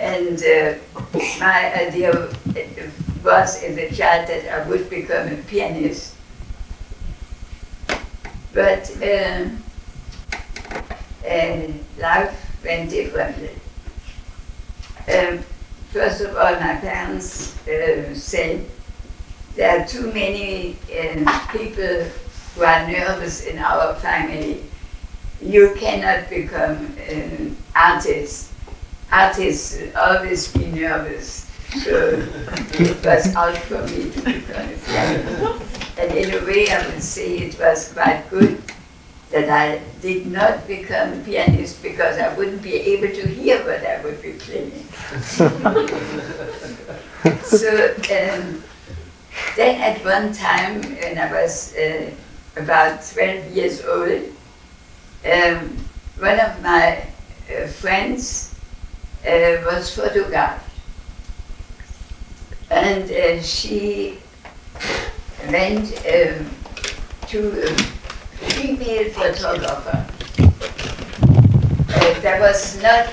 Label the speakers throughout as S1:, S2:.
S1: And my idea was as a child that I would become a pianist. But life went differently. First of all, my parents said there are too many people who are nervous in our family. You cannot become an artist. Artists always be nervous. So it was out for me to become a pianist. And in a way, I would say it was quite good that I did not become a pianist because I wouldn't be able to hear what I would be playing. So then at one time, when I was about 12 years old, one of my friends was photographed. And she went to a female photographer. There was not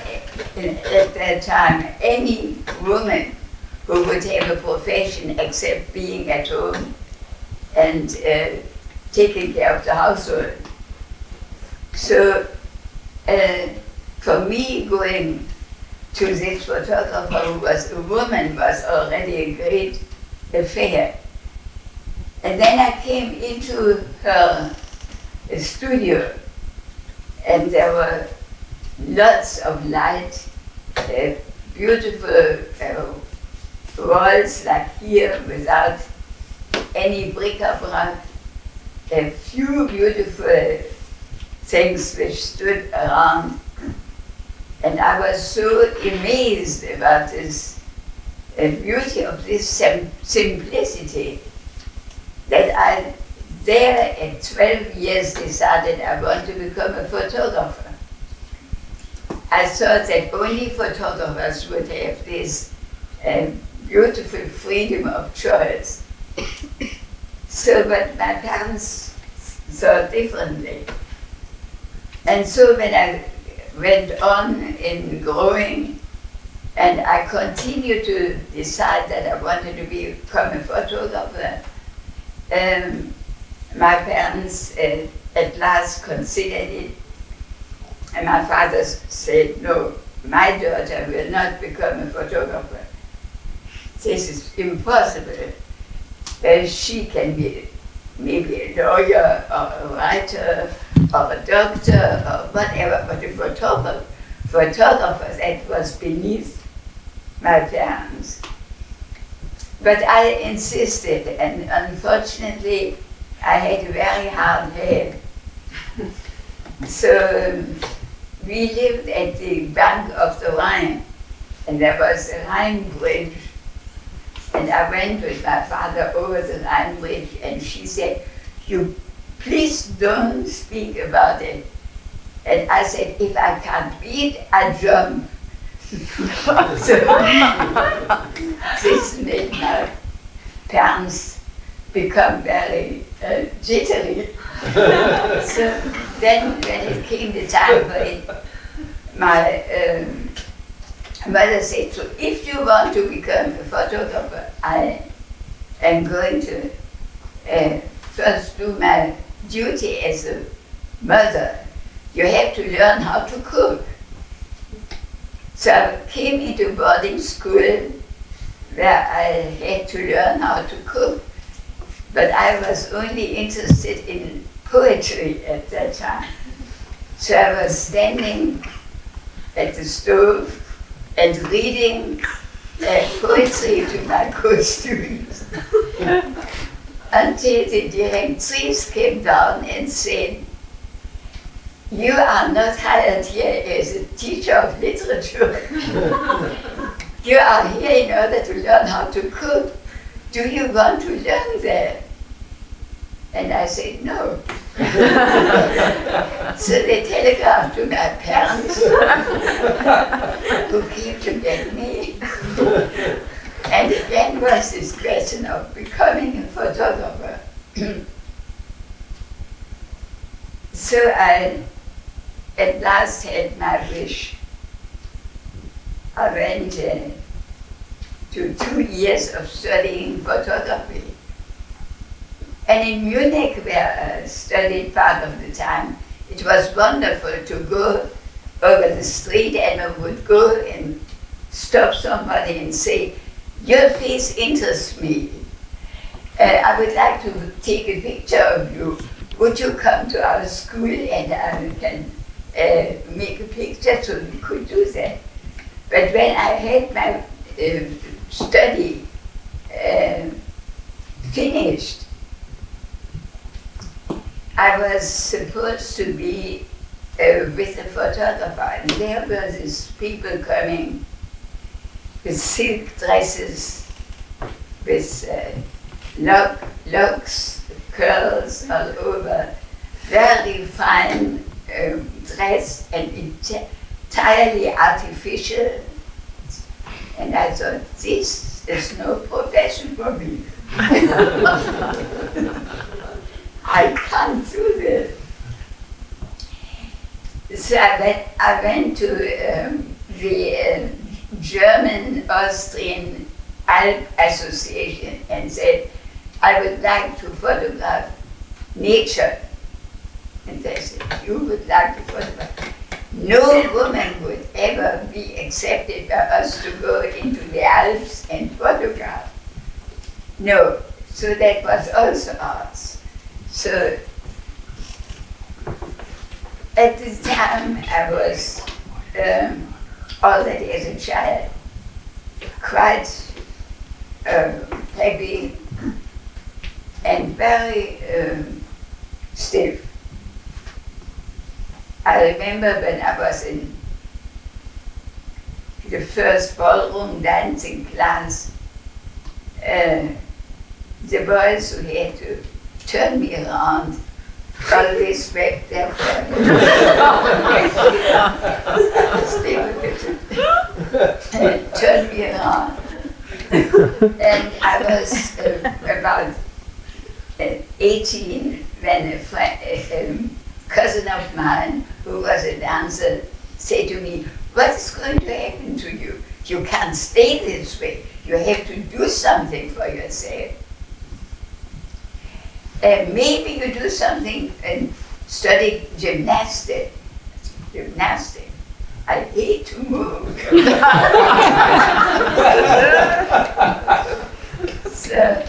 S1: at that time any woman who would have a profession except being at home and taking care of the household. So for me, going to this photographer who was a woman was already a great affair. And then I came into her studio, and there were lots of light, beautiful walls like here without any bric-a-brac, a few beautiful things which stood around. And I was so amazed about this beauty of this simplicity that I, there at 12 years, decided I want to become a photographer. I thought that only photographers would have this beautiful freedom of choice. So, but my parents thought differently. And so when I went on in growing, and I continued to decide that I wanted to become a photographer, my parents at last considered it, and my father said, no, my daughter will not become a photographer. This is impossible. She can be maybe a lawyer or a writer or a doctor or whatever, but a photographer, that was beneath my parents. But I insisted, and unfortunately, I had a very hard head. So we lived at the bank of the Rhine, and there was a Rhine bridge. And I went with my father over the Rhine bridge, and she said, "You please don't speak about it." And I said, if I can't beat, I jump. So this made my parents become very jittery. So then when it came the time for it, my mother said, so if you want to become a photographer, I am going to first do my duty as a mother. You have to learn how to cook. So I came into boarding school where I had to learn how to cook, but I was only interested in poetry at that time. So I was standing at the stove and reading poetry to my co-students until the directrice came down and said, "You are not hired here as a teacher of literature. You are here in order to learn how to cook. Do you want to learn that?" And I said, no. So they telegraphed to my parents, who came to get me. And again was this question of becoming a photographer. So I at last had my wish. I went to 2 years of studying photography. And in Munich, where I studied part of the time, it was wonderful to go over the street, and I would go and stop somebody and say, "Your face interests me. I would like to take a picture of you. Would you come to our school and I can make a picture?" So we could do that. But when I had my study finished, I was supposed to be with a photographer, and there were these people coming with silk dresses, with locks, curls all over, very fine dress and entirely artificial. And I thought, this is no profession for me. I can't do this. So I went to the German-Austrian Alp Association and said, "I would like to photograph nature." And they said, "You would like to photograph?" No woman would ever be accepted by us to go into the Alps and photograph. No, so that was also arts. So at the time I was already as a child quite heavy and very stiff. I remember when I was in the first ballroom dancing class, the boys who had to turn me around always back there for me. Turn me around. And I was about 18 when a cousin of mine, who was a dancer, said to me, "What is going to happen to you? You can't stay this way. You have to do something for yourself. Maybe you do something and study gymnastics. Gymnastics. I hate to move." So,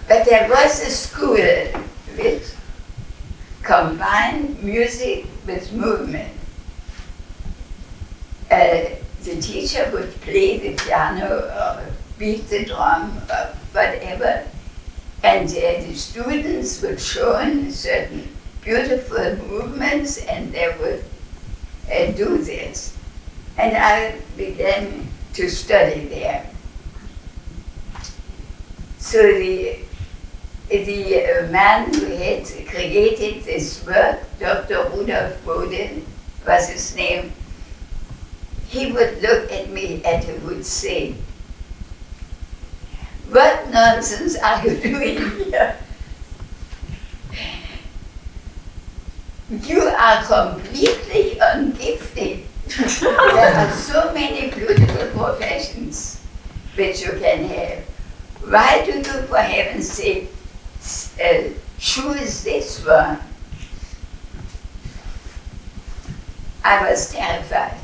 S1: but there was a school which combined music with movement. The teacher would play the piano or beat the drum or whatever, and the students would show certain beautiful movements, and they would do this. And I began to study there. So the man who had created this work, Dr. Rudolf Bode was his name, he would look at me and he would say, "What nonsense are you doing here? You are completely ungifted. There are so many beautiful professions which you can have. Why do you, for heaven's sake, choose this one?" I was terrified.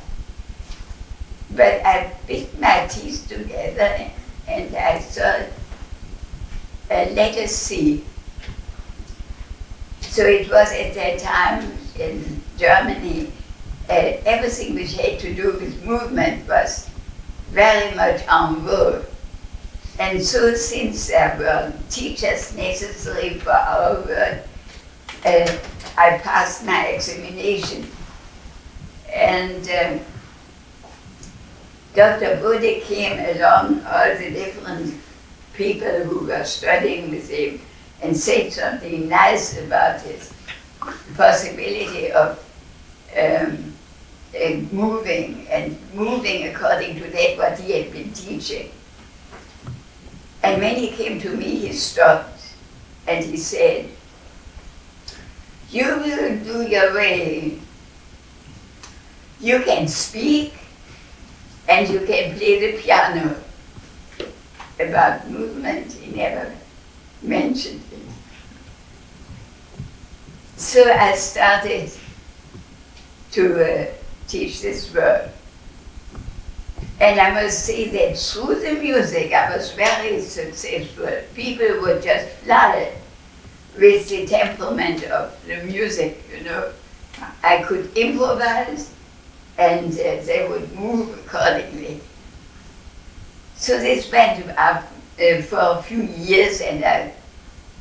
S1: But I bit my teeth together and I thought, let us see. So it was at that time in Germany, everything which had to do with movement was very much en vogue. And so since there were teachers necessary for our work, I passed my examination. And Dr. Bode came along, all the different people who were studying with him, and said something nice about his possibility of moving according to that what he had been teaching. And when he came to me, he stopped and he said, "You will do your way. You can speak and you can play the piano. About movement, he never mentioned it. So I started to teach this work. And I must say that through the music I was very successful. People would just fly with the temperament of the music, you know. I could improvise and they would move accordingly. So this went up for a few years and I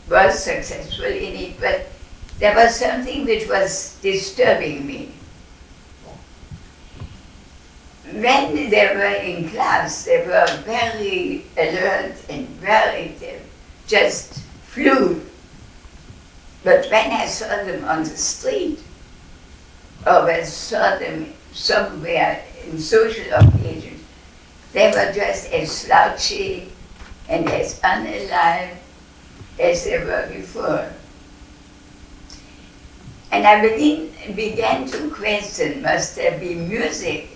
S1: was successful in it, but there was something which was disturbing me. When they were in class, they were very alert and very, just flew. But when I saw them on the street, or I saw them somewhere in social occasions, they were just as slouchy and as unalive as they were before. And I began to question, must there be music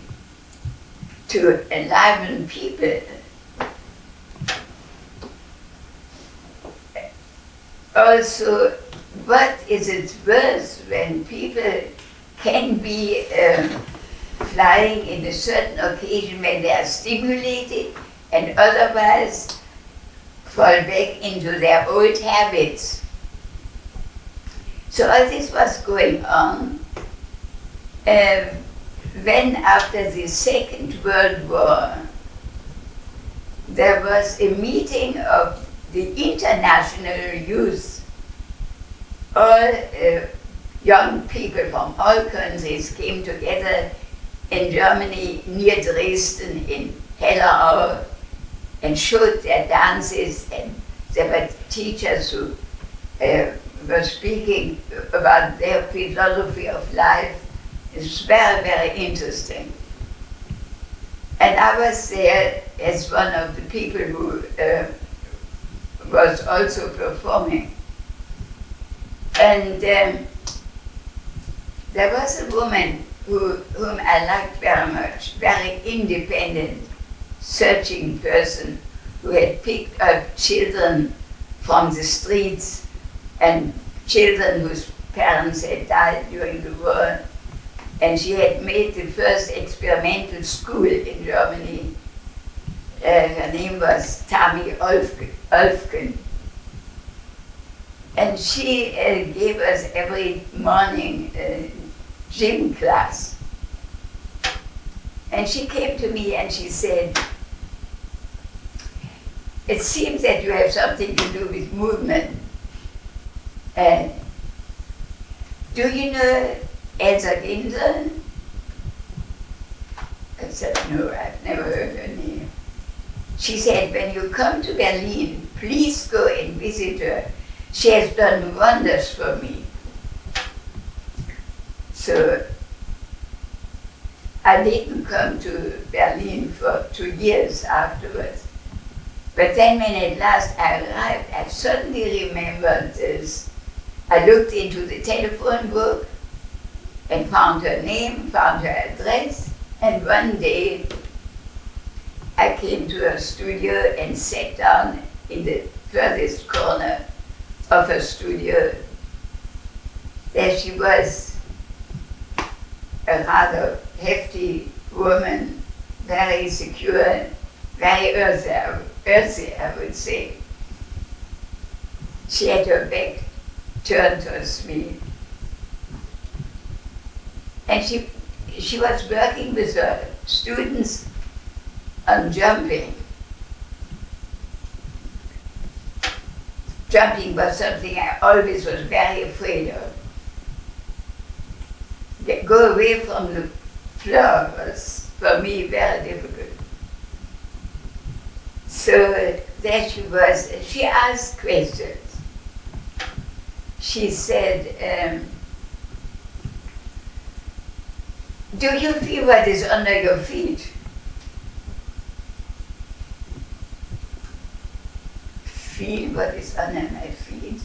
S1: to enliven people? Also, what is it worth when people can be flying in a certain occasion when they are stimulated and otherwise fall back into their old habits? So all this was going on. When after the Second World War, there was a meeting of the international youth. All young people from all countries came together in Germany, near Dresden, in Hellerau, and showed their dances, and there were teachers who were speaking about their philosophy of life. It's very, very interesting. And I was there as one of the people who was also performing. And there was a woman whom I liked very much, very independent, searching person who had picked up children from the streets and children whose parents had died during the war. And she had made the first experimental school in Germany. Her name was Tami Olfken. And she gave us every morning gym class. And she came to me and she said, it seems that you have something to do with movement. Do you know Elsa Ginsel? I said, no, I've never heard her name. She said, when you come to Berlin, please go and visit her. She has done wonders for me. So I didn't come to Berlin for 2 years afterwards. But then when at last I arrived, I suddenly remembered this. I looked into the telephone book and found her name, found her address, and one day I came to her studio and sat down in the furthest corner of her studio. There she was, a rather hefty woman, very secure, very earthy, I would say. She had her back turned towards me. And she was working with her students on jumping. Jumping was something I always was very afraid of. Go away from the floor was for me very difficult. So there she was, she asked questions. She said, do you feel what is under your feet? Feel what is under my feet?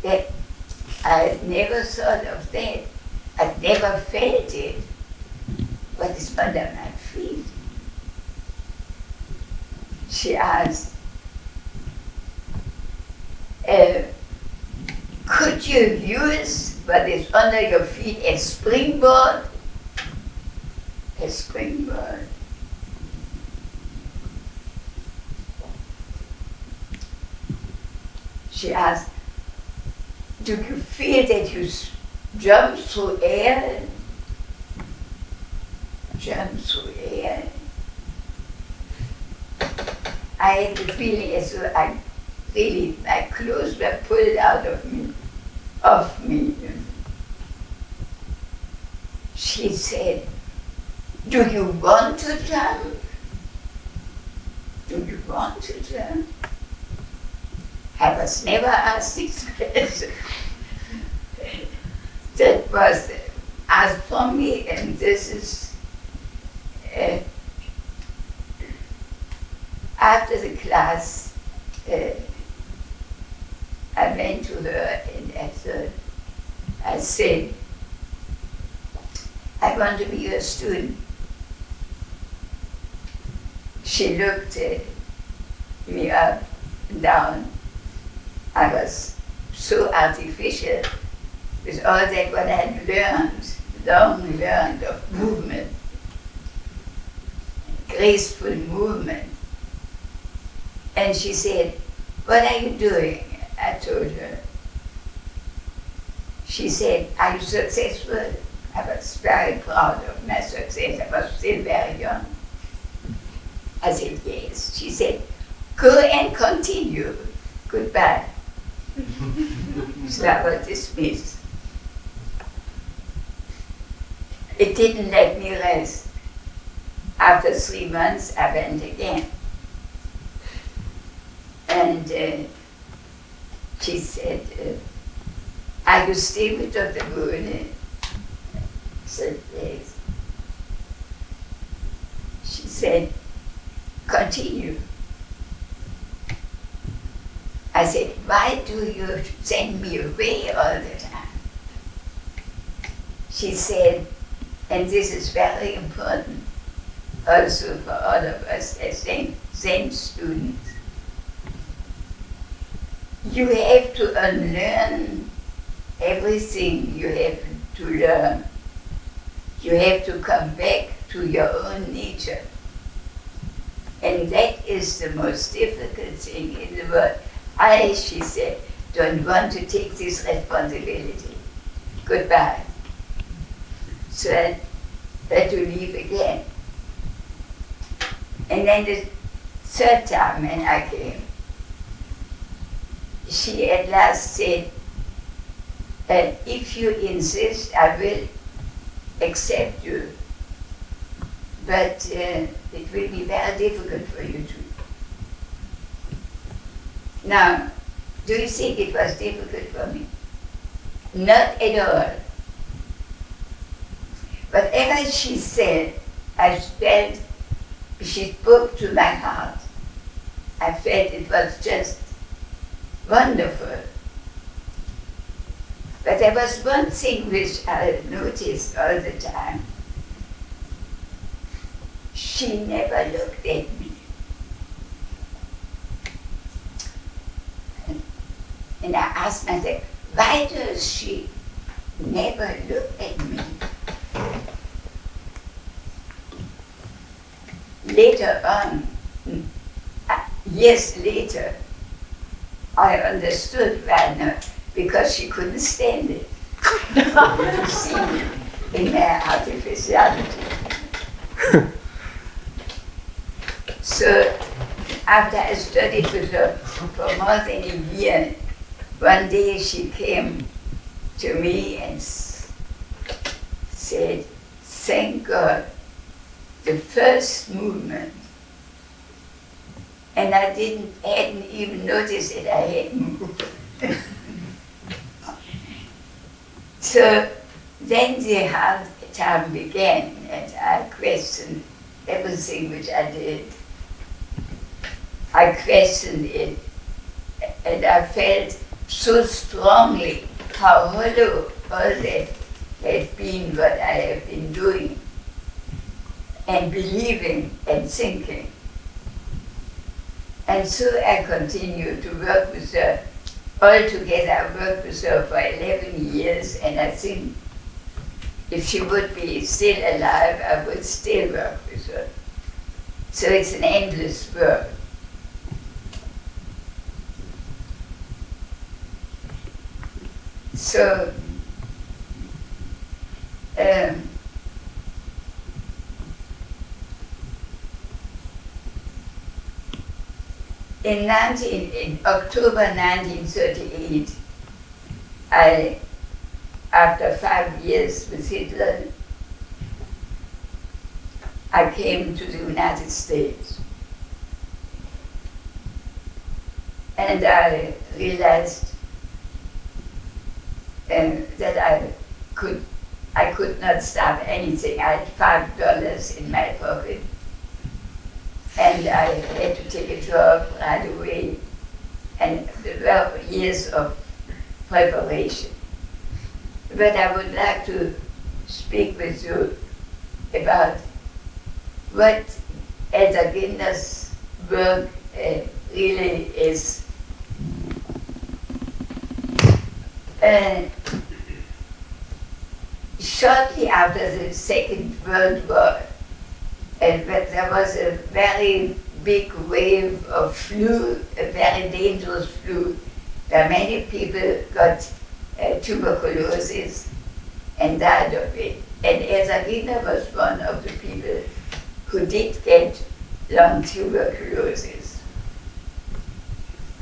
S1: That I never thought of that. I never felt it. what is under my feet? She asked, could you use what is under your feet as springboard? A springboard. She asked, do you feel that you jump through air? Jump through air. I had the feeling as though my clothes were pulled out of me. She said, do you want to jump? Do you want to jump? I was never asked this question. That was asked from me, and this is after the class. I went to her and I said, I want to be your student. She looked me up and down. I was so artificial with all that what I had long learned of movement, graceful movement. And she said, what are you doing? I told her. She said, are you successful? I was very proud of my success. I was still very young. I said, yes. She said, go and continue. Goodbye. So I was dismissed. It didn't let me rest. After 3 months, I went again. And she said, are you still with Dr. Muir? I said, yes. She said, continue. I said, why do you send me away all the time? She said, and this is very important also for all of us as same students, you have to unlearn everything you have to learn. You have to come back to your own nature. And that is the most difficult thing in the world. I, she said, don't want to take this responsibility. Goodbye. So I had to leave again. And then the third time when I came, she at last said, if you insist, I will accept you. But it will be very difficult for you to. Now, do you think it was difficult for me? Not at all. Whatever she said, I felt she spoke to my heart. I felt it was just wonderful. But there was one thing which I noticed all the time. She never looked at me. And I asked myself, why does she never look at me? Later on, years later, I understood why not, because she couldn't stand it to see me in my artificiality. So after I studied with her for more than a year, one day she came to me and said, thank God, the first movement. And I hadn't even noticed that I had moved. So then the hard time began, and I questioned everything which I did. I questioned it, and I felt so strongly how hollow all that had been what I have been doing. and believing and thinking. And so I continued to work with her. Altogether, I worked with her for 11 years, and I think if she would be still alive, I would still work with her. So it's an endless work. So, in October 1938, after 5 years with Hitler, I came to the United States. And I realized that I could not stop anything. I had $5 in my pocket, and I had to take a job right away. And there were years of preparation. But I would like to speak with you about what Elsa Ginder's work really is. Shortly after the Second World War, there was a very big wave of flu, a very dangerous flu, where many people got tuberculosis and died of it. And Elsa Ginder was one of the people who did get lung tuberculosis.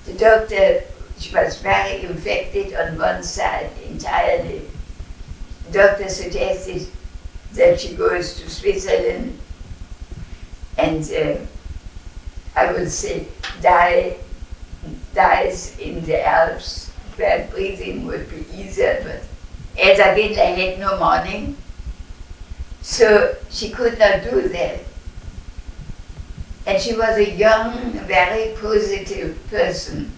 S1: The doctor, she was very infected on one side entirely. The doctor suggested that she goes to Switzerland and I would say dies in the Alps, where breathing would be easier, but Elsa Ginder had no money, so she could not do that. And she was a young, very positive person.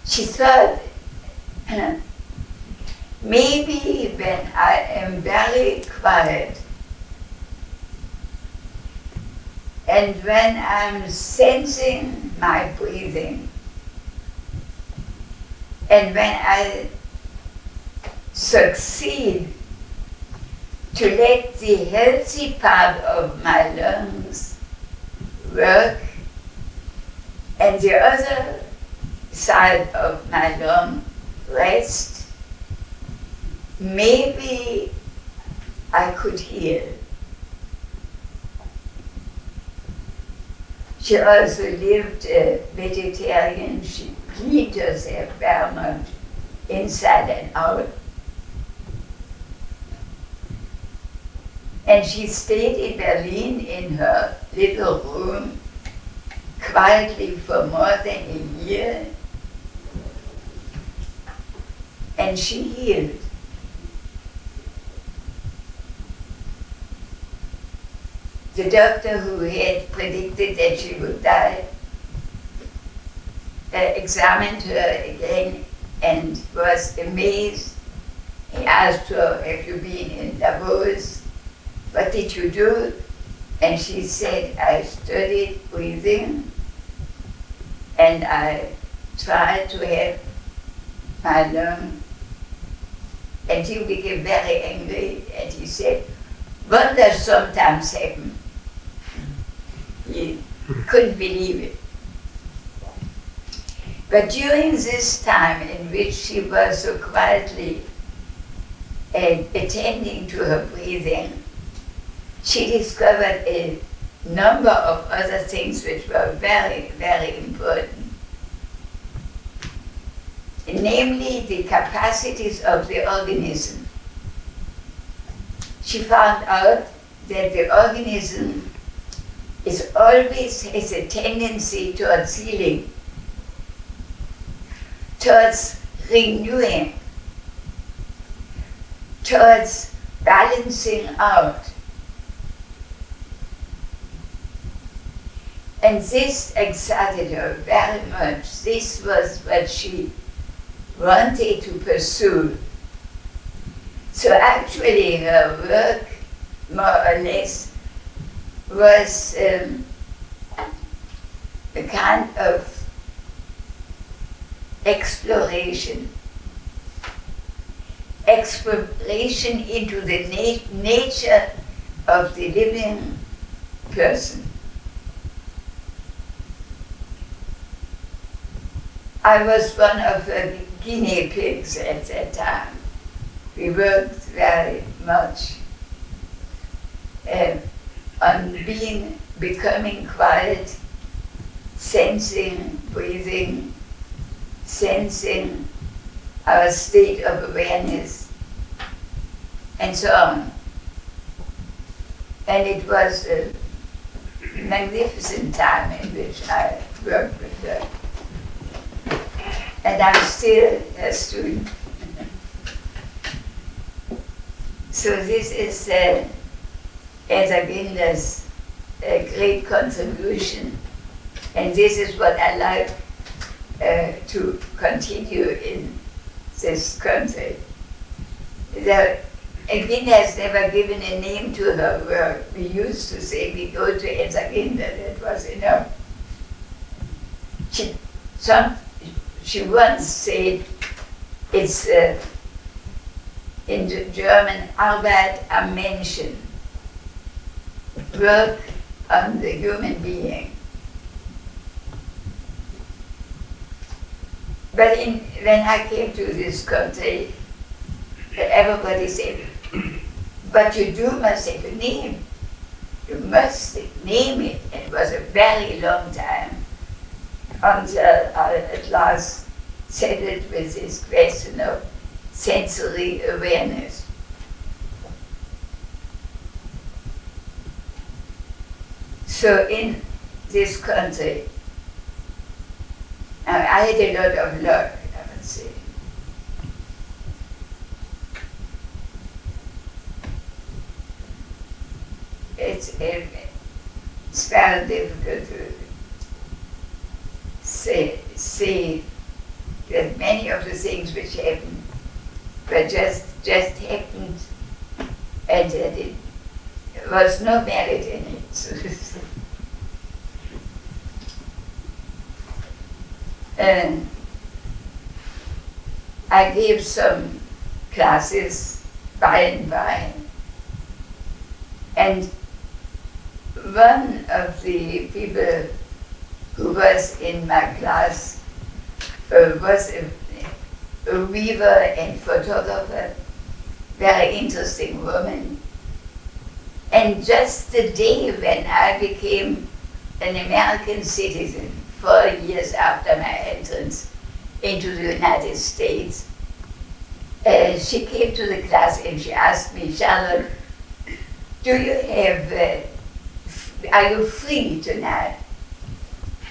S1: She thought, maybe when I am very quiet and when I'm sensing my breathing and when I succeed to let the healthy part of my lungs work and the other side of my lung rest, maybe I could heal. She also lived a vegetarian. She cleaned herself very much inside and out. And she stayed in Berlin in her little room quietly for more than a year. And she healed. The doctor who had predicted that she would die examined her again and was amazed. He asked her, "Have you been in Davos? What did you do?" And she said, "I studied breathing and I tried to have my lung." And he became very angry and he said, "Wonders sometimes happen." He couldn't believe it. But during this time in which she was so quietly attending to her breathing, she discovered a number of other things which were very, very important. Namely, the capacities of the organism. She found out that the organism always has a tendency towards healing, towards renewing, towards balancing out. And this excited her very much. This was what she wanted to pursue. So actually her work more or less, was a kind of exploration into the nature of the living person. I was one of the guinea pigs at that time. We worked very much on becoming quiet, sensing, breathing, sensing our state of awareness, and so on. And it was a magnificent time in which I worked with her. And I'm still a student. So this is Esa Ginder's great contribution, and this is what I like to continue in this country. Ginder has never given a name to her work. We used to say we go to Esa Ginder, that was enough. She once said, it's in German, Arbeit am Menschen, work on the human being. But when I came to this country, everybody said, but you must have a name. You must name it. It was a very long time until I at last settled with this question of sensory awareness. So in this country, I had a lot of luck, I would say. It's very difficult to say that many of the things which happened were just happened, and that it was no merit in it. And I gave some classes by and by, and one of the people who was in my class was a weaver and photographer, very interesting woman. And just the day when I became an American citizen, 4 years after my entrance into the United States, she came to the class and she asked me, Charlotte, are you free tonight?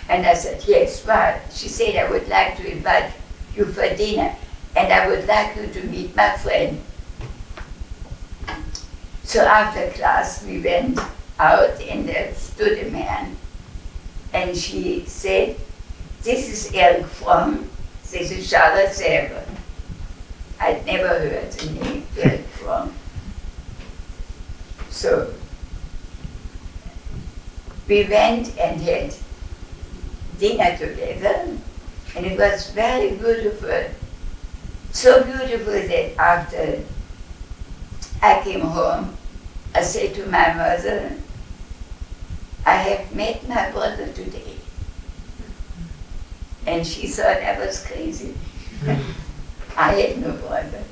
S1: And I said, yes, why? She said, I would like to invite you for dinner, and I would like you to meet my friend. So after class, we went out, and there stood a man, and she said, this is Eric Fromm, this is Charlotte Selver. I'd never heard the name Eric Fromm. So we went and had dinner together, and it was very beautiful. So beautiful that after I came home, I said to my mother, I have met my brother today. And she thought I was crazy. I had no brother.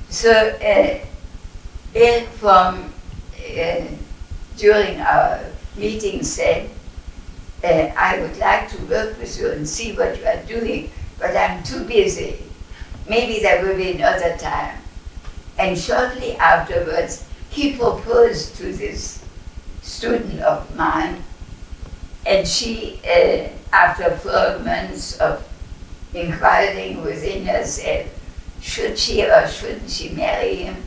S1: So Eric from during our meeting said, I would like to work with you and see what you are doing, but I'm too busy. Maybe there will be another time. And shortly afterwards, he proposed to this student of mine, and she, after 4 months of inquiring within herself, should she or shouldn't she marry him?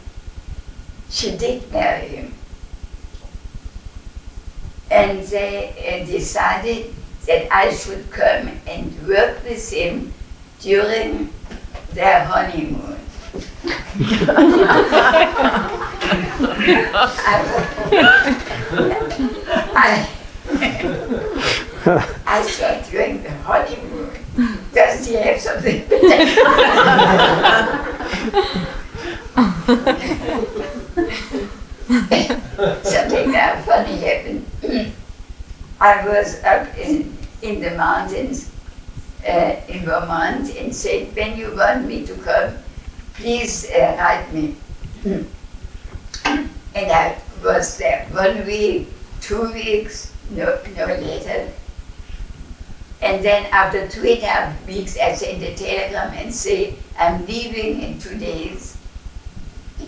S1: She did marry him. And they decided that I should come and work with him during their honeymoon. I thought during the honeymoon, doesn't he have something? Something now funny happened. I was up in the mountains in Vermont and said, when you want me to come, please write me. And I was there 1 week, 2 weeks, no later. And then after 2.5 weeks, I sent a telegram and say, I'm leaving in 2 days.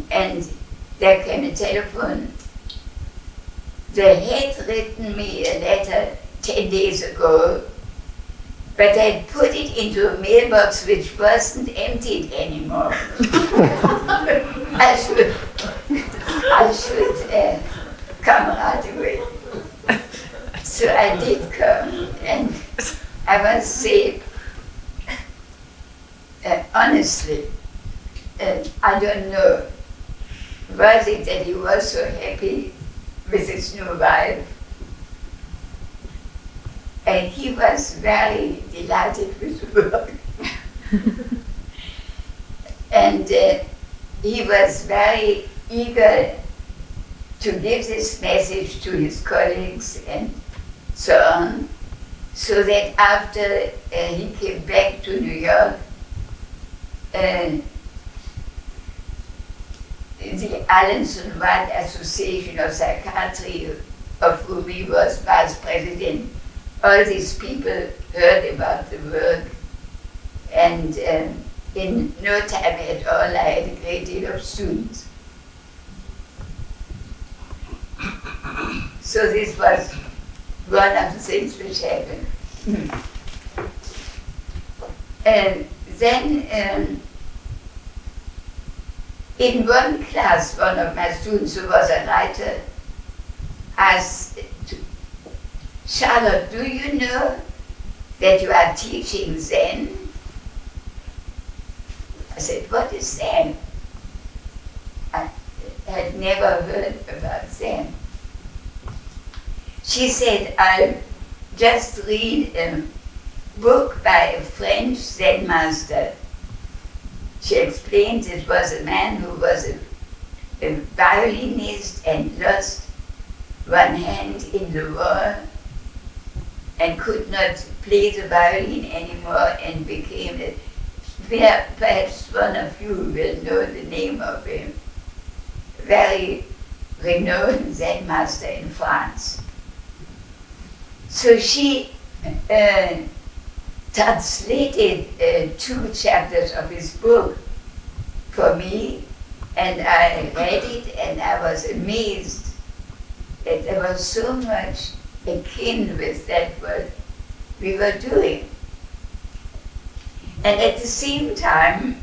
S1: And there came a telephone. They had written me a letter 10 days ago, but they put it into a mailbox which wasn't emptied anymore. I should come right away. So I did come, and I must say, honestly, I don't know, was it that he was so happy with his new wife? And he was very delighted with the work. And he was very eager to give this message to his colleagues and so on, so that after he came back to New York, the Alanson White Association of Psychiatry, of whom he was vice president, all these people heard about the work, and in no time at all I had a great deal of students. So this was one of the things which happened. And then in one class, one of my students who was a writer asked, Charlotte, do you know that you are teaching Zen? I said, what is Zen? I had never heard about Zen. She said, I'll just read a book by a French Zen master. She explained it was a man who was a violinist and lost one hand in the war and could not play the violin anymore and became perhaps one of you will know the name of him, very renowned Zen master in France. So she translated 2 chapters of his book for me, and I read it, and I was amazed that there was so much akin with that what we were doing. And at the same time,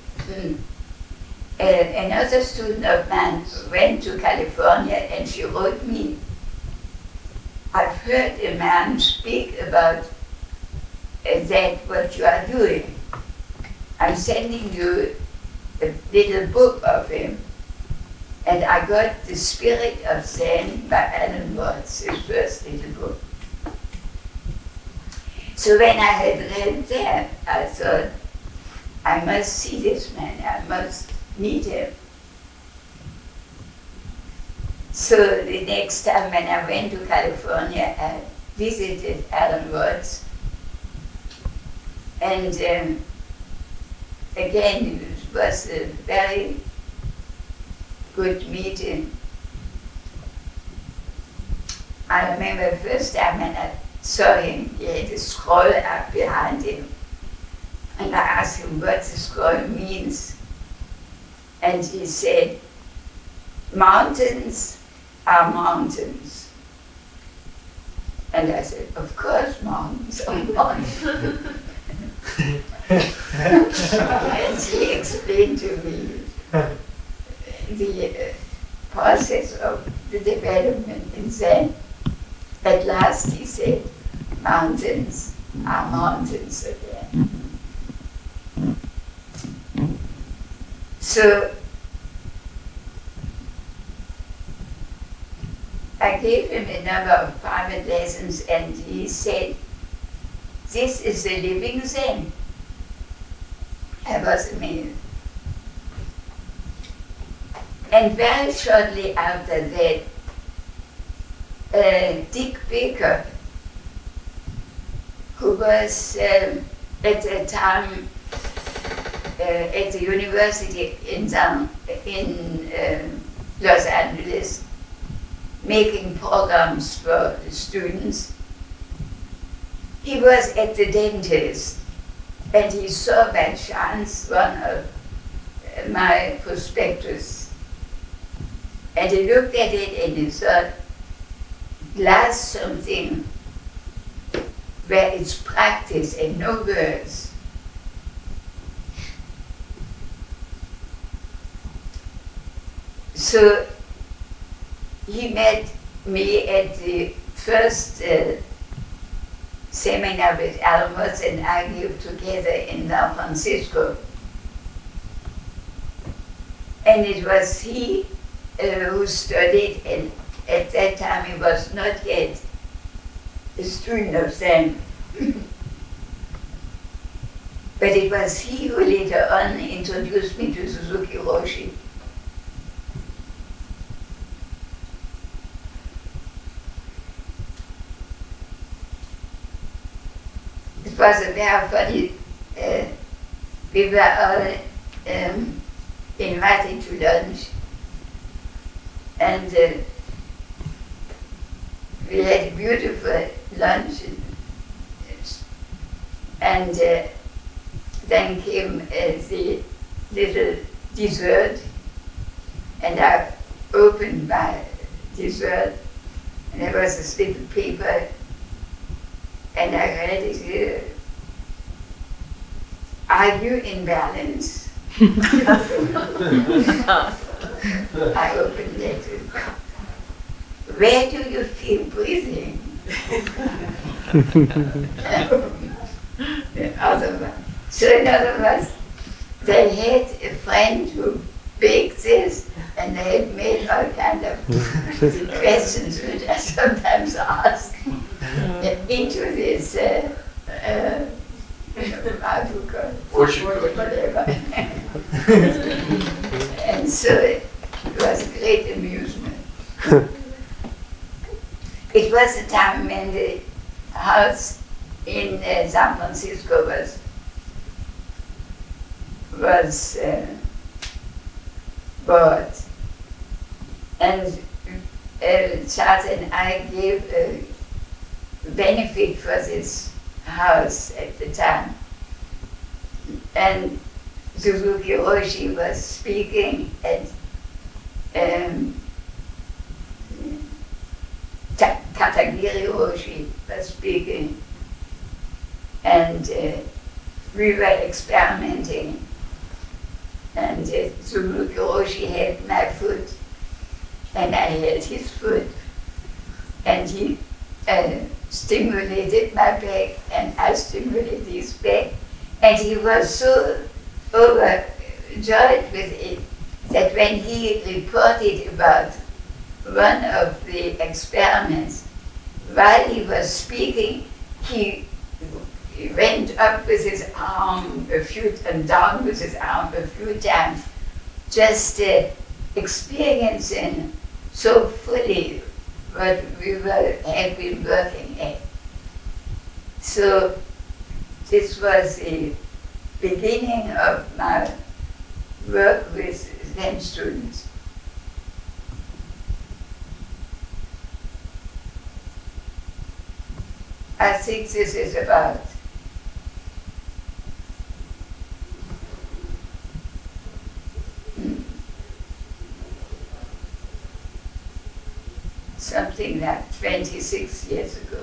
S1: another student of mine went to California, and she wrote me, I've heard a man speak about that what you are doing. I'm sending you a little book of him. And I got The Spirit of Zen by Alan Watts, his first little book. So when I had read that, I thought, I must see this man, I must meet him. So the next time when I went to California, I visited Alan Watts. And again, it was a very good meeting. I remember the first time when I saw him, he had a scroll up behind him. And I asked him what the scroll means. And he said, mountains are mountains. And I said, of course mountains are mountains. And he explained to me the process of the development in Zen. At last he said, mountains are mountains again. So I gave him a number of private lessons, and he said, "This is the living thing." I was amazed. And very shortly after that, Dick Baker, who was at the time at the university in Los Angeles, making programs for students. He was at the dentist, and he saw by chance one of my prospectus. And he looked at it and he thought, glass something where it's practice and no words. So he met me at the first seminar with Almos and I gave together in San Francisco. And it was he who studied, and at that time he was not yet a student of Zen. But it was he who later on introduced me to Suzuki Roshi. It was a very funny, we were all invited to lunch, and we had a beautiful lunch, and then came the little dessert, and I opened my dessert, and there was this little paper, and I read it here. Are you in balance? I opened it. Where do you feel breathing? So in other words, they had a friend who baked this, and they had made all kind of questions which I sometimes ask into this whatever. And so it was a great amusement. It was a time when the house in San Francisco was bought, and Charles and I gave a benefit for this house at the time, and Suzuki Roshi was speaking, and Katagiri Roshi was speaking, and we were experimenting, and Suzuki Roshi had my foot, and I had his foot, and he stimulated my back, and I stimulated his back, and he was so overjoyed with it that when he reported about one of the experiments, while he was speaking, he went up with his arm a few and down with his arm a few times, just experiencing so fully what we had been working at. So this was the beginning of my work with Zen students. I think this is about something like 26 years ago.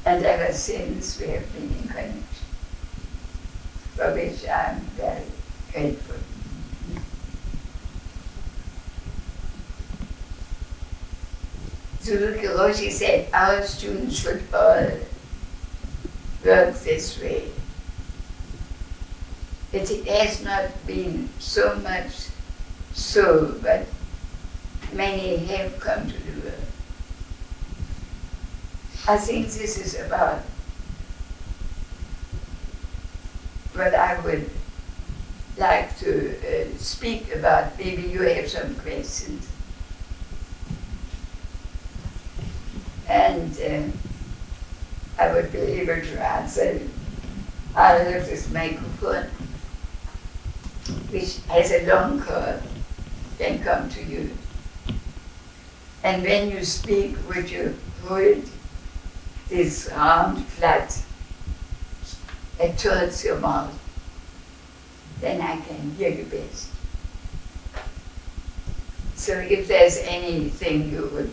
S1: And ever since we have been in connection, for which I'm very grateful. Suzuki Roshi said our students should all work this way. It has not been so much So, but many have come to the world. I think this is about what I would like to speak about. Maybe you have some questions. And I would be able to answer out of this microphone, which has a long cord, can come to you. And when you speak, would you hold this round flat towards your mouth? Then I can hear you best. So if there's anything you would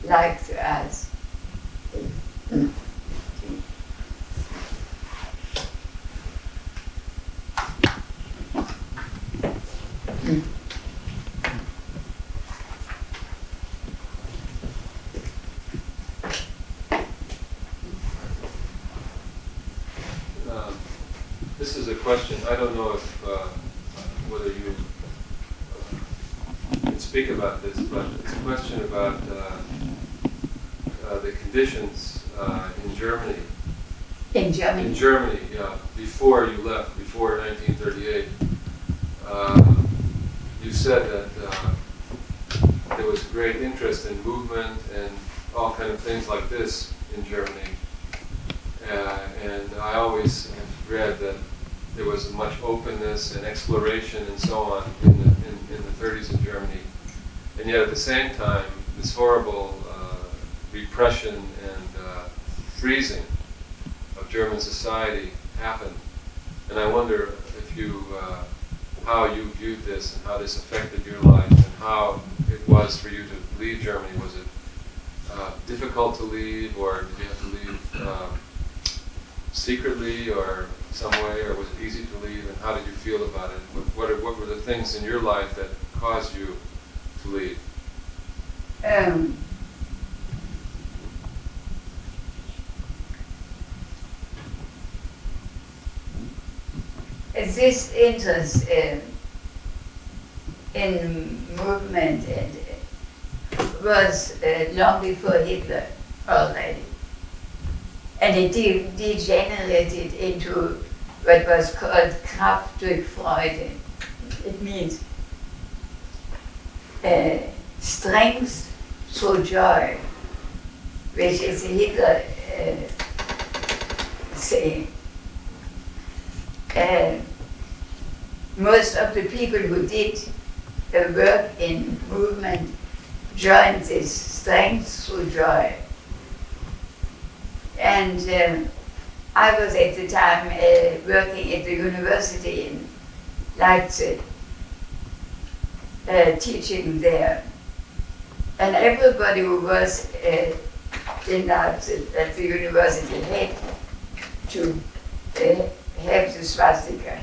S1: like to ask.
S2: This is a question, I don't know if whether you can speak about this, but it's a question about the conditions in Germany.
S1: In Germany?
S2: In Germany, yeah. Before you left, before 1938, you said that there was great interest in movement and all kind of things like this in Germany. And I always have read that there was much openness and exploration and so on in the 30s in Germany. And yet at the same time, this horrible repression and freezing of German society happened. And I wonder if you, how you viewed this and how this affected your life and how it was for you to leave Germany. Was it difficult to leave, or did you have to leave secretly or some way, or was it easy to leave, and how did you feel about it? What were the things in your life that caused you to leave?
S1: This interest in movement was long before Hitler already. And it degenerated into what was called Kraft durch Freude. It means strength through joy, which is a Hitler saying. Most of the people who did work in movement joined this strength through joy. And I was at the time working at the university in Leipzig, teaching there. And everybody who was in Leipzig at the university had to have the swastika.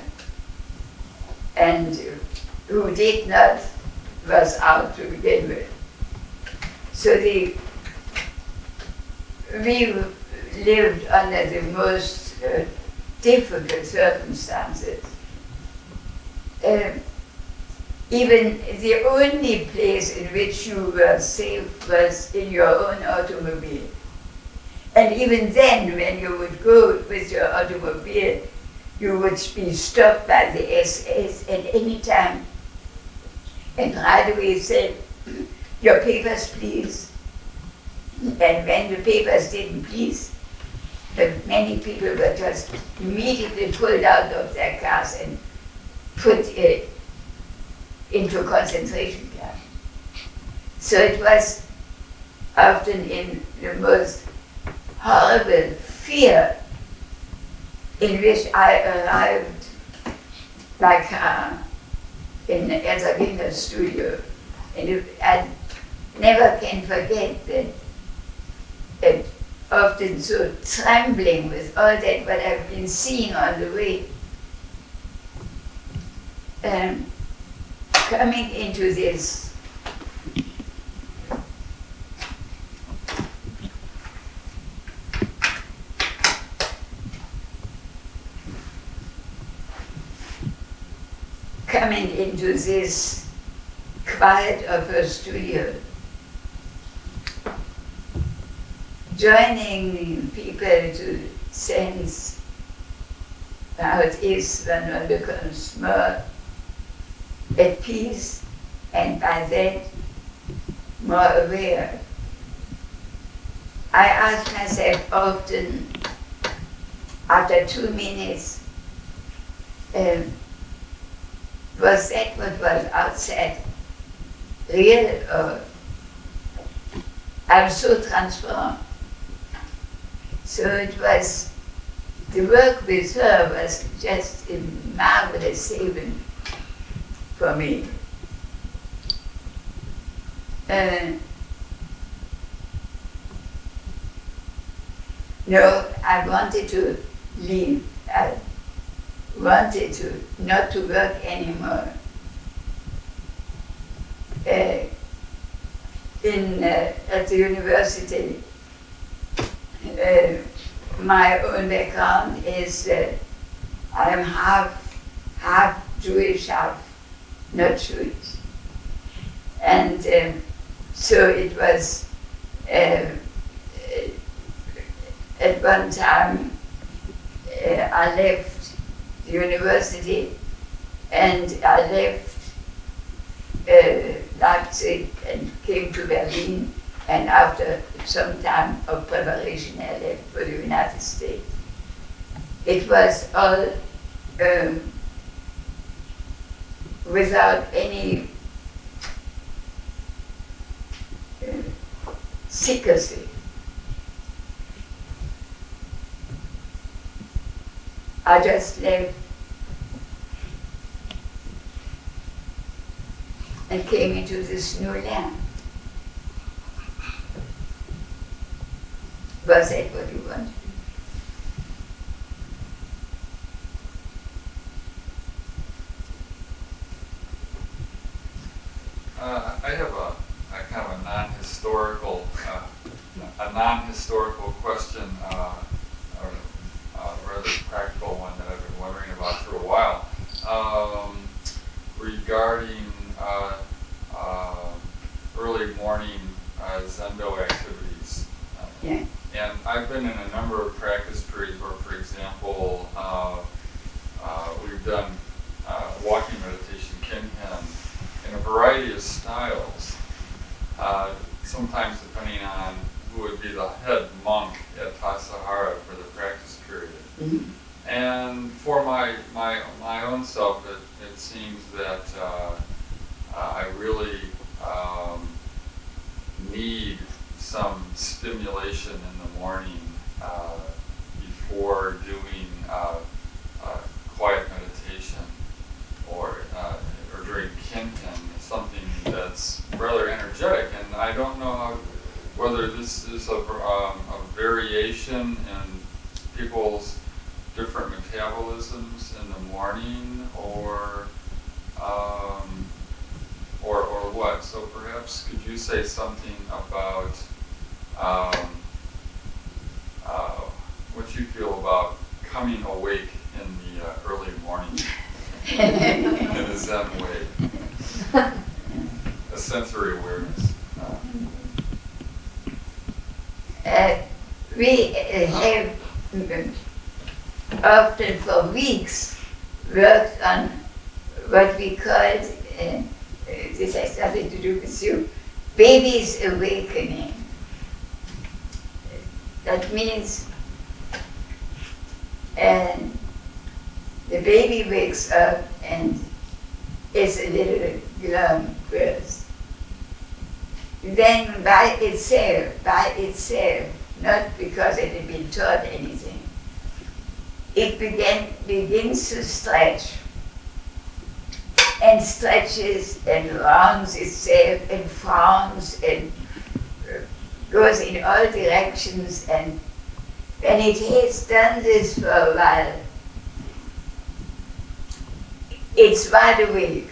S1: And who did not was out to begin with. So we lived under the most difficult circumstances. Even the only place in which you were safe was in your own automobile. And even then, when you would go with your automobile, you would be stopped by the SS at any time and right away said, "Your papers, please." And when the papers didn't please, many people were just immediately pulled out of their cars and put into concentration camp. So it was often in the most horrible fear in which I arrived by car in Elsaginder's studio. And I never can forget that often so trembling with all that what I've been seeing on the way. Coming into this coming into this quiet of a studio, joining people to sense how it is when one becomes more at peace and by that more aware. I ask myself often, after 2 minutes, was that what was outside real, or I'm so transformed? So it was, the work with her was just a marvelous saving for me. No, I wanted to leave. I wanted to not to work anymore. At the university, my own background is I am half Jewish, half not Jewish, and so it was at one time I left the university and I left Leipzig and came to Berlin, and after some time of preparation I left for the United States. It was all without any secrecy. I just left and came into this new land. Was that what you wanted?
S3: I have a kind of a non-historical question, a rather practical one that I've been wondering about for a while, regarding early morning Zendo activities.
S1: Yeah.
S3: And I've been in a number of practice periods where, for example, we've done walking meditation, kinhin, in a variety of styles, sometimes depending on who would be the head monk at Tassajara for the practice period.
S1: Mm-hmm.
S3: And for my own self, it seems that I really need some stimulation in the morning before doing quiet meditation or during kinhin, something that's rather energetic. And I don't know whether this is a variation in people's different metabolisms in the morning or what. So perhaps could you say something about what you feel about coming awake in the early morning in a Zen way, a sensory awareness.
S1: We have often for weeks worked on what we called, this has nothing to do with you, baby's awakening. That means the baby wakes up and is a little glum first. Then by itself, not because it had been taught anything, it begins to stretch and stretches and rounds itself and frowns and goes in all directions, and when it has done this for a while, it's wide awake.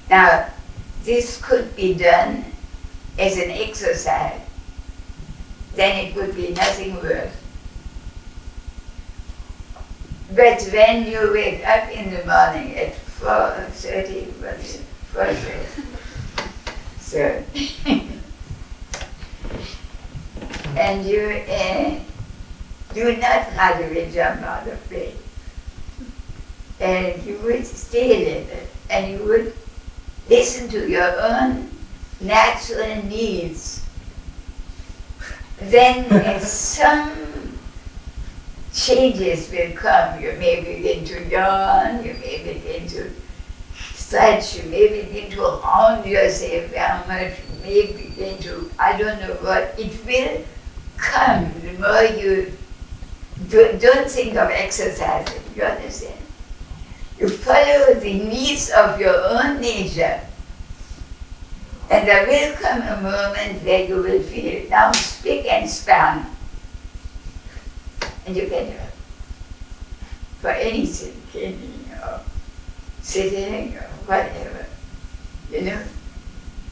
S1: Now, this could be done as an exercise, then it would be nothing worse. But when you wake up in the morning at 4:30, what is it? 4:30. So, and you do not right away jump out of bed. And you would stay a little, and you would listen to your own natural needs. Then some changes will come. You may begin to yawn, you may begin to stretch, you may begin to round yourself very much, you may begin to, I don't know what, it will come the more you don't think of exercising, you understand? You follow the needs of your own nature. And there will come a moment where you will feel, now spick and span. And you get up for anything, cleaning or sitting or whatever, you know.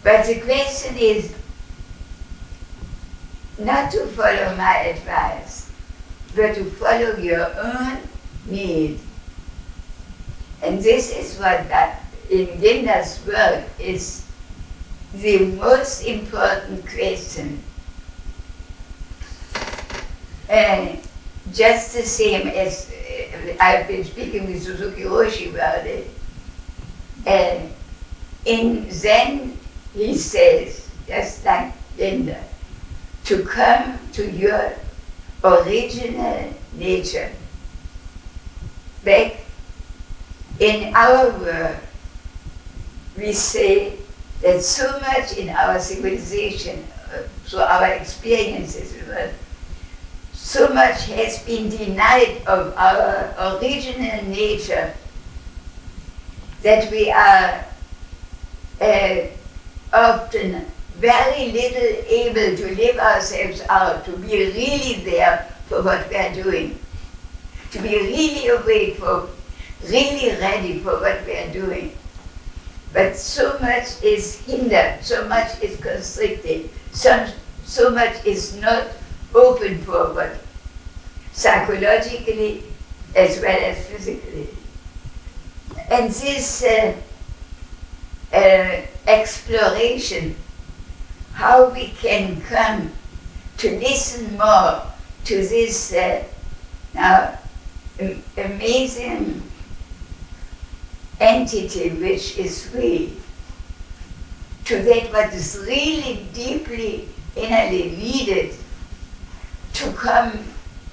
S1: But the question is not to follow my advice, but to follow your own need. And this is what that in Linda's work is the most important question. Just the same as I've been speaking with Suzuki Roshi about it. In Zen, he says, just like Linda, to come to your original nature. Back in our world, we say that so much in our civilization, so our experiences, so much has been denied of our original nature that we are often very little able to live ourselves out, to be really there for what we are doing, to be really awake for, really ready for what we are doing. But so much is hindered, so much is constricted, so much is not open forward, psychologically as well as physically. And this exploration, how we can come to listen more to this amazing entity which is we, to that what is really deeply innerly needed to come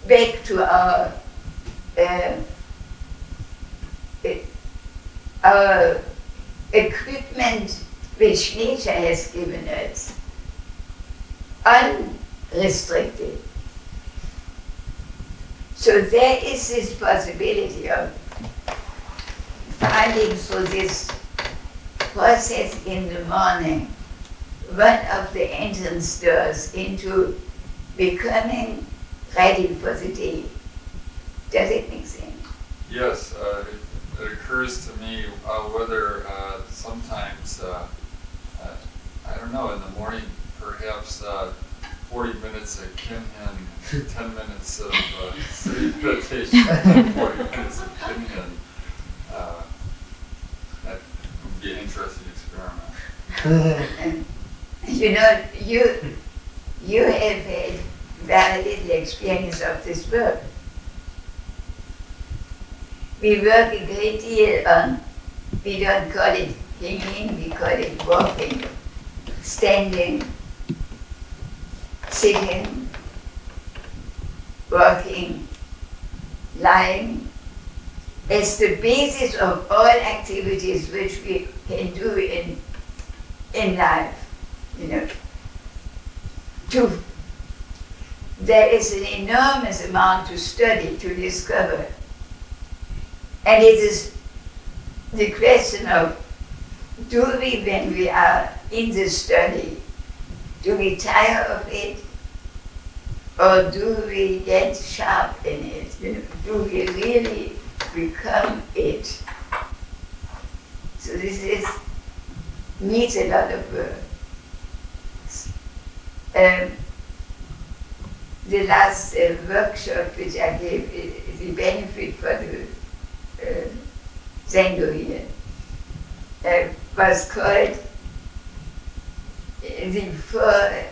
S1: back to our equipment which nature has given us, unrestricted. So there is this possibility of finding through this process in the morning one of the entrance doors into becoming ready for the day. Does it make sense?
S3: Yes, it occurs to me whether sometimes, I don't know, in the morning perhaps 40 minutes of Kinhin, 10 minutes of sleep meditation, 40 minutes of Kinhin. That would be an interesting experiment.
S1: You know, you have had very little experience of this work. We work a great deal on, we don't call it hanging, we call it walking, standing, sitting, walking, lying, as the basis of all activities which we can do in life, you know. There is an enormous amount to study, to discover. And it is the question of, do we, when we are in the study, do we tire of it? Or do we get sharp in it? You know, do we really become it? So this needs a lot of work. The last workshop which I gave, the benefit for the Zendo here was called the four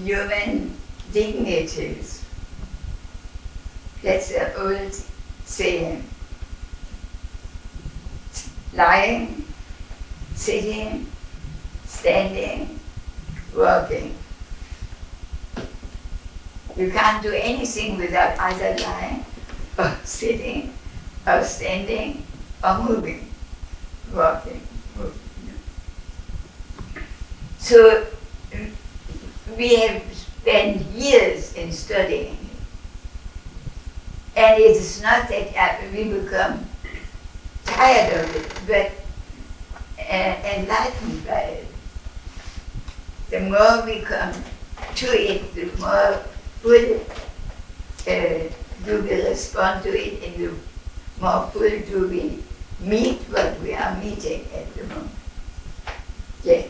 S1: human dignities. That's an old saying. Lying, sitting, standing, walking. You can't do anything without either lying, or sitting, or standing, or moving, walking. So we have spent years in studying it. And it is not that we become tired of it, but enlightened by it. The more we come to it, the more full do we respond to it, and the more full do we meet what we are meeting at the moment. Yes.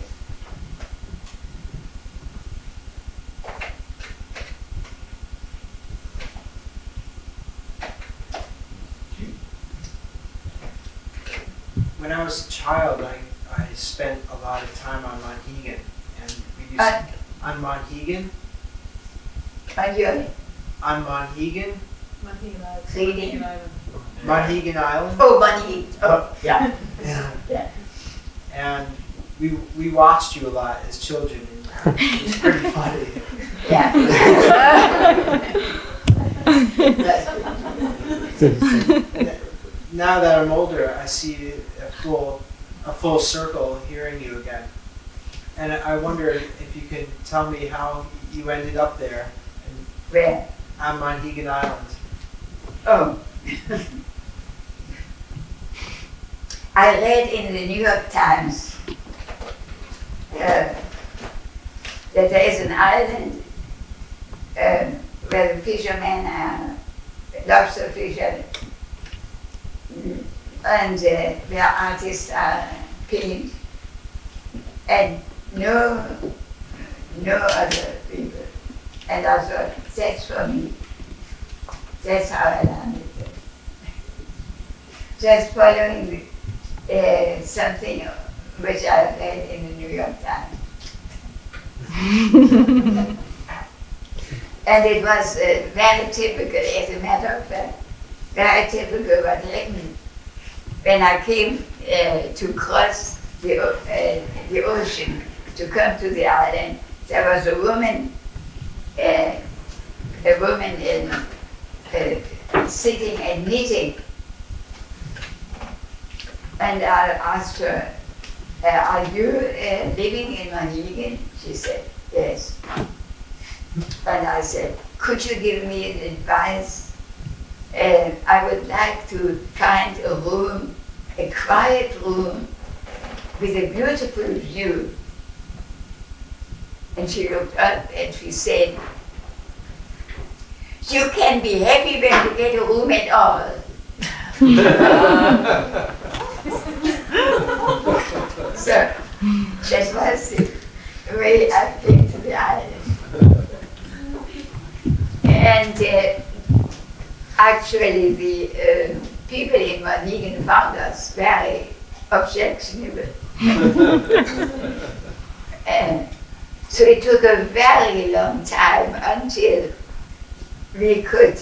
S4: When I was a child, I spent a lot of time on Monhegan, and we used on Monhegan. On Monhegan.
S1: Reading.
S4: Monhegan Island.
S1: Oh, Monhegan. Oh, yeah.
S4: Yeah. And we watched you a lot as children, and it was pretty funny.
S1: Yeah.
S4: Now that I'm older, I see a full circle hearing you again. And I wonder if you could tell me how you ended up there.
S1: Where?
S4: On Monhegan Island.
S1: Oh. I read in the New York Times that there is an island where the fishermen are lobster fishermen, and where artists are paid, and no other people. And I thought, that's for me. That's how I landed there. Just following something which I read in the New York Times. And it was very typical, as a matter of fact, very typical what happened when I came to cross the ocean to come to the island. There was a woman sitting and knitting. And I asked her, are you living in Monhegan? She said, yes. And I said, could you give me an advice? I would like to find a room, a quiet room with a beautiful view. And she looked up and she said, you can be happy when you get a room at all. So that was the way I came to the island. And actually the people in Monhegan found us very objectionable. So it took a very long time until we could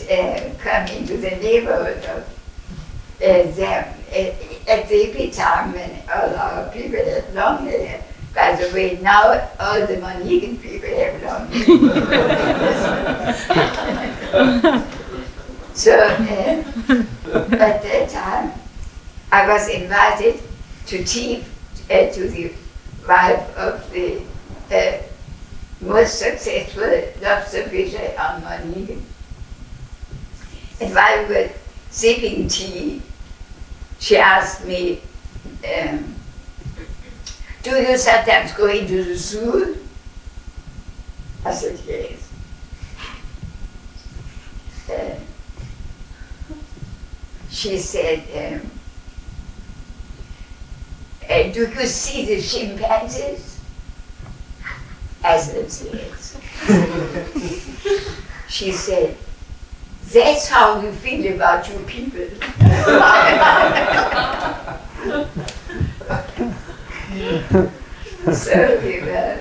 S1: come into the neighborhood of them. At the time when all our people had long hair. By the way, now all the Monhegan people have long hair. So at that time, I was invited to tea to the wife of the most successful lobster fisher on Monhegan. And while we were sipping tea, she asked me, do you sometimes go into the zoo? I said, yes. She said, do you see the chimpanzees? I said, yes. She said, That's how we feel about you people. So we were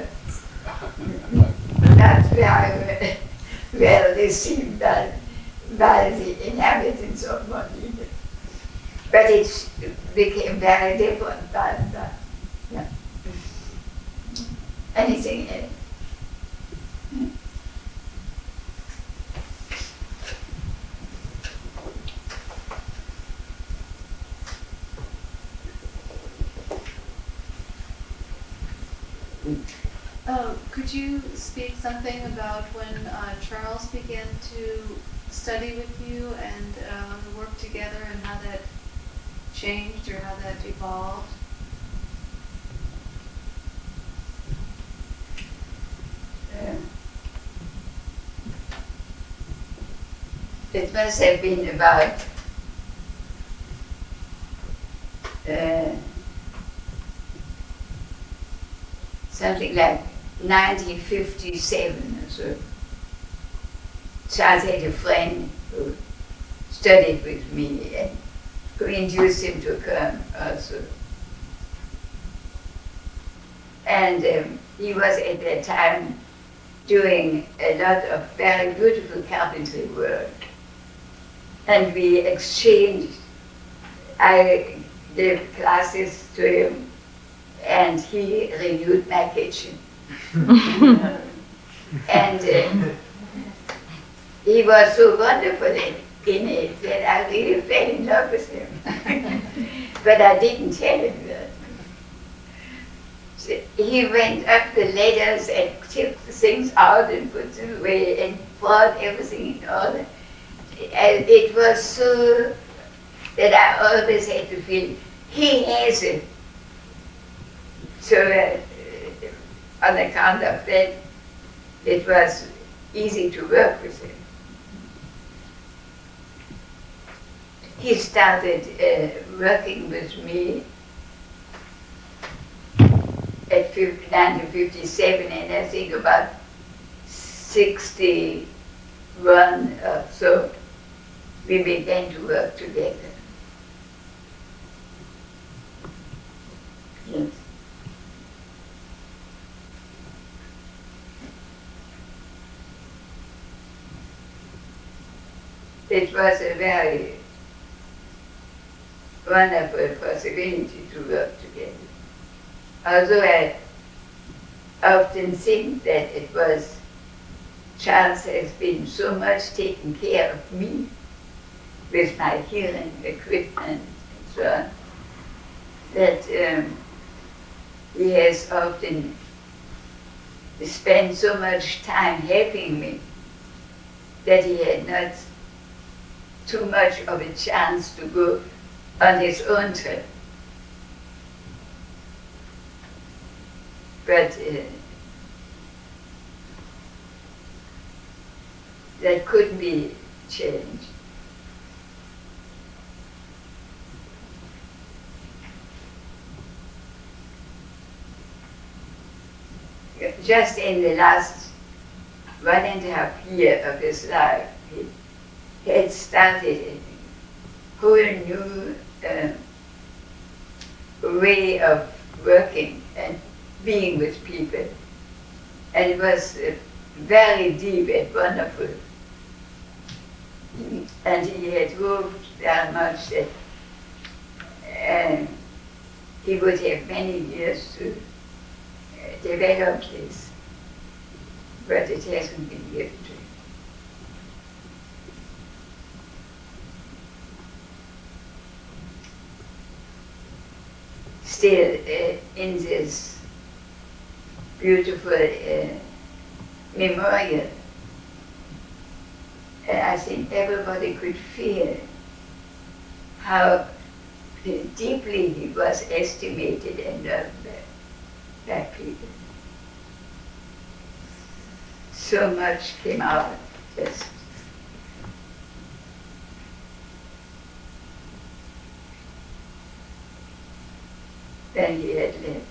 S1: not very well received by the inhabitants of Modena. But it became very different by and by. Yeah. Anything else?
S5: Could you speak something about when Charles began to study with you and work together and how that changed or how that evolved?
S1: It must have been about something like 1957 or so. Charles had a friend who studied with me and who induced him to come also. And he was at that time doing a lot of very beautiful carpentry work. And we exchanged, I gave classes to him and he renewed my kitchen. And he was so wonderful in it that I really fell in love with him. But I didn't tell him that. So he went up the ladders and took the things out and put them away and brought everything in order. And it was so that I always had to feel he has it. So on account of that, it was easy to work with him. He started working with me at 1957, and I think about 61 or so, we began to work together. Yes. It was a very wonderful possibility to work together. Although I often think that it was, Charles has been so much taking care of me with my hearing equipment and so on, that he has often spent so much time helping me that he had not too much of a chance to go on his own trip. But that could be changed. Just in the last 1.5 years of his life, he had started a whole new way of working and being with people. And it was very deep and wonderful. And he had hoped very much that he would have many years to develop this, but it hasn't been given to him. Still, in this beautiful memorial, I think everybody could feel how deeply he was estimated and loved by people. So much came out just when he had lived.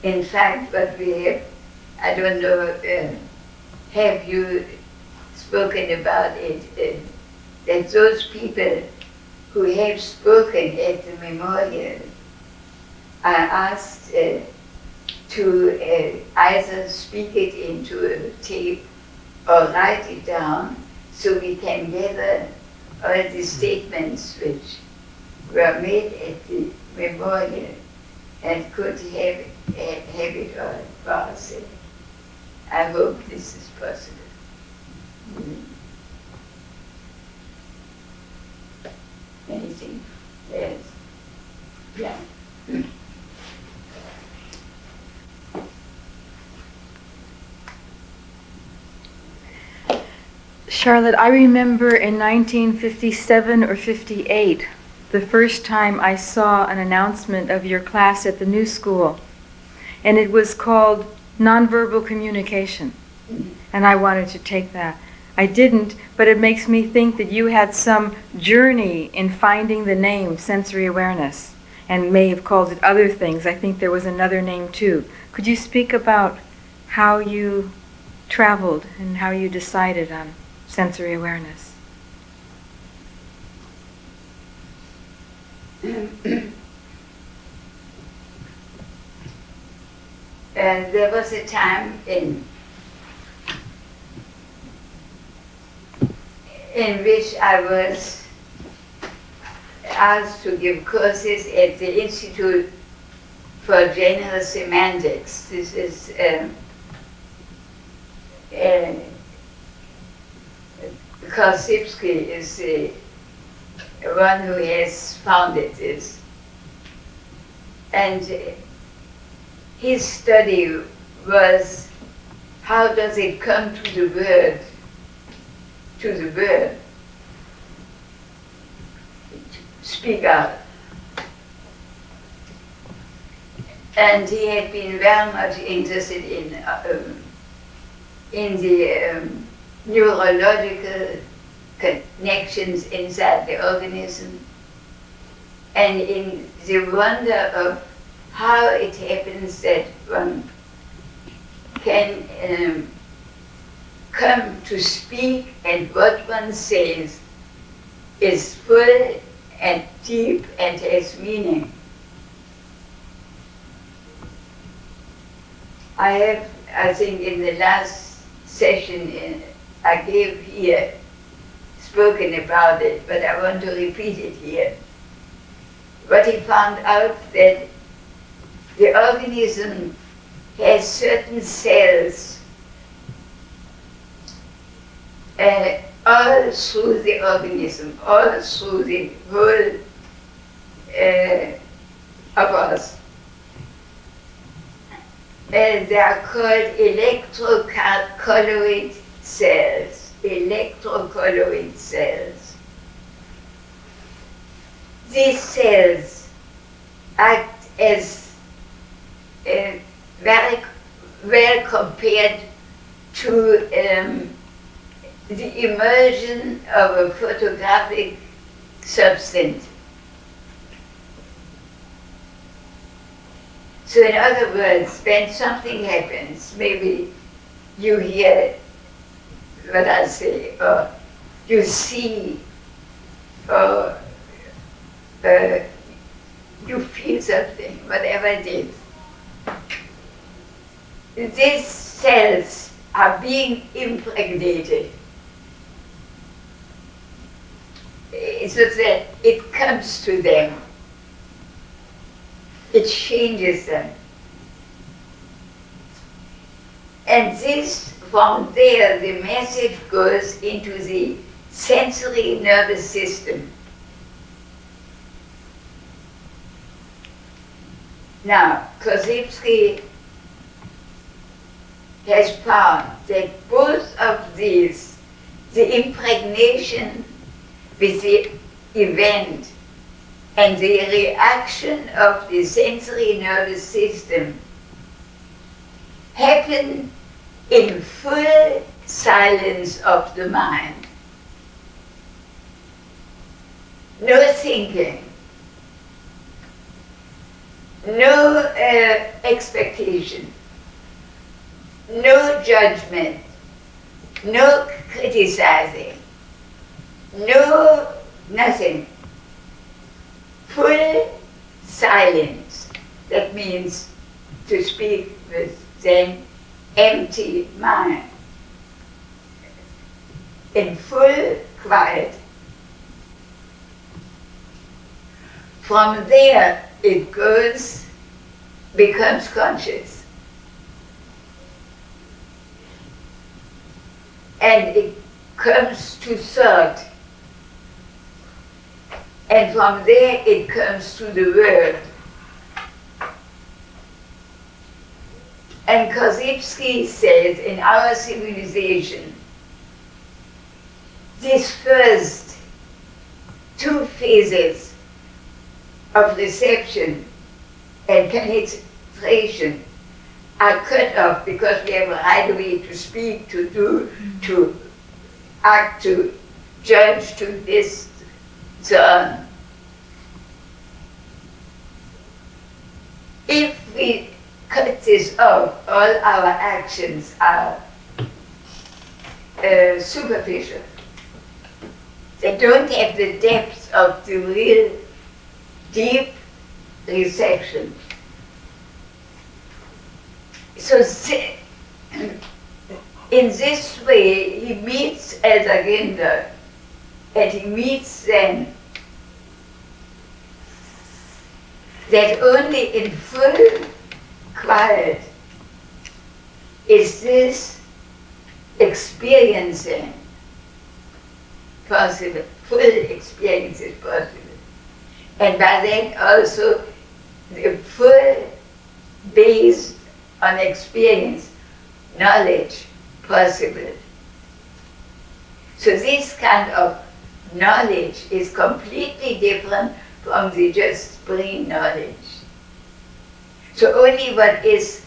S1: In fact, what we have, I don't know, have you spoken about it, that those people who have spoken at the memorial are asked to either speak it into a tape or write it down so we can gather all the statements which were made at the memorial and could have it all for ourselves. I hope this is possible. Anything else? Yeah.
S6: Charlotte, I remember in 1957 or 58, the first time I saw an announcement of your class at the New School, and it was called Nonverbal Communication, and I wanted to take that. I didn't, but it makes me think that you had some journey in finding the name sensory awareness, and may have called it other things. I think there was another name too. Could you speak about how you traveled and how you decided on sensory awareness?
S1: And there was a time in which I was asked to give courses at the Institute for General Semantics. This is Korsipsky is the one who has founded this. And his study was, how does it come to the word, speak out. And he had been very much interested in the neurological connections inside the organism, and in the wonder of how it happens that one can come to speak and what one says is full and deep and has meaning. I think in the last session I gave here, spoken about it, but I want to repeat it here. But he found out that the organism has certain cells all through the organism, all through the whole of us. And they are called electrocolloid cells. Electrocolloid cells. These cells act as very well compared to the immersion of a photographic substance. So in other words, when something happens, maybe you hear what I say, or you see, or you feel something, whatever it is. These cells are being impregnated. So that it comes to them. It changes them. And this, from there, the message goes into the sensory nervous system. Now, Korsipsky has found that both of these, the impregnation with the event and the reaction of the sensory nervous system, happen in full silence of the mind. No thinking. no expectation, no judgment, no criticizing, no nothing. Full silence. That means, to speak with Zen, empty mind. In full quiet. From there, it goes, becomes conscious. And it comes to thought. And from there, it comes to the word. And Korzybski says, in our civilization, these first two phases of reception and penetration are cut off because we have a right way to speak, to do, to act, to judge, to this, so on. If we cut this off, all our actions are superficial. They don't have the depth of the real deep reception. So in this way, he meets as a Ginder, and he meets then that only in full quiet is this experiencing possible, full experience is possible. And by that also the full based on experience, knowledge possible. So this kind of knowledge is completely different from the just brain knowledge. So only what is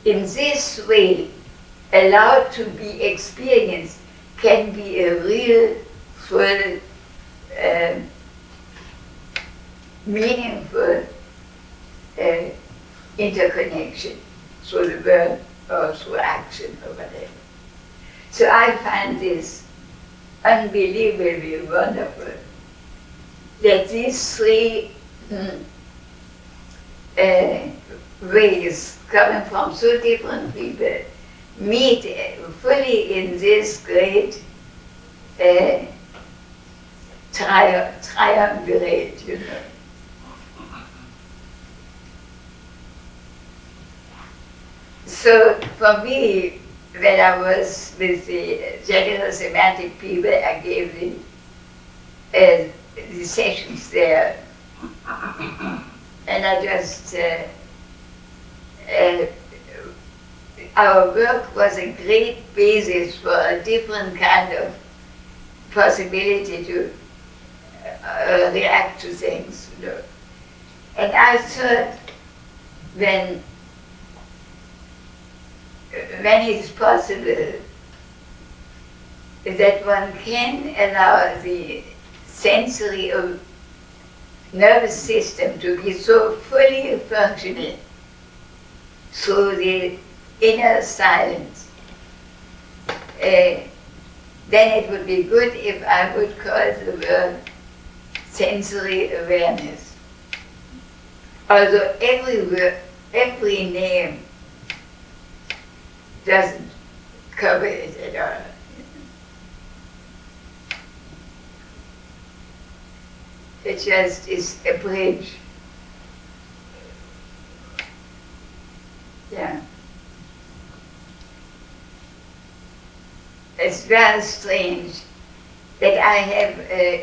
S1: in this way allowed to be experienced can be a real, full, meaningful interconnection through the word or through action or whatever. So I find this unbelievably wonderful that these three ways coming from so different people meet fully in this great triumvirate, you know. So for me, when I was with the general semantic people, I gave the sessions there, and I just our work was a great basis for a different kind of possibility to react to things, you know. And I thought when it's possible that one can allow the sensory or nervous system to be so fully functioning through the inner silence, then it would be good if I would call the word sensory awareness. Although every name doesn't cover it at all. It just is a bridge. Yeah. It's very strange that I have,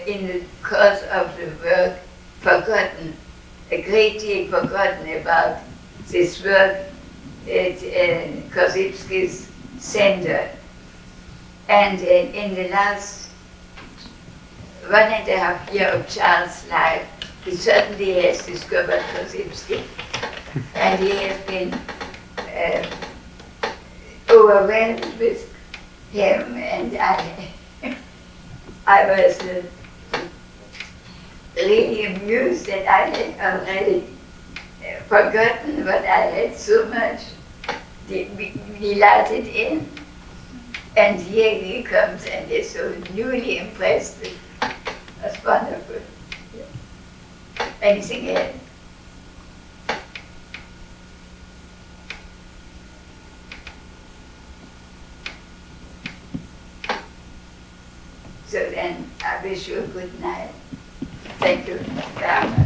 S1: in the course of the work, forgotten, a great deal forgotten about this work at Korzybski's center. And in the last 1.5 years of Charles' life, he certainly has discovered Korzybski. And he has been overwhelmed with him, and I was really amused that I had already forgotten what I had so much delighted in. And here he comes and is so newly impressed. That's wonderful. Yeah. Anything else? So then I wish you a good night. Thank you very much.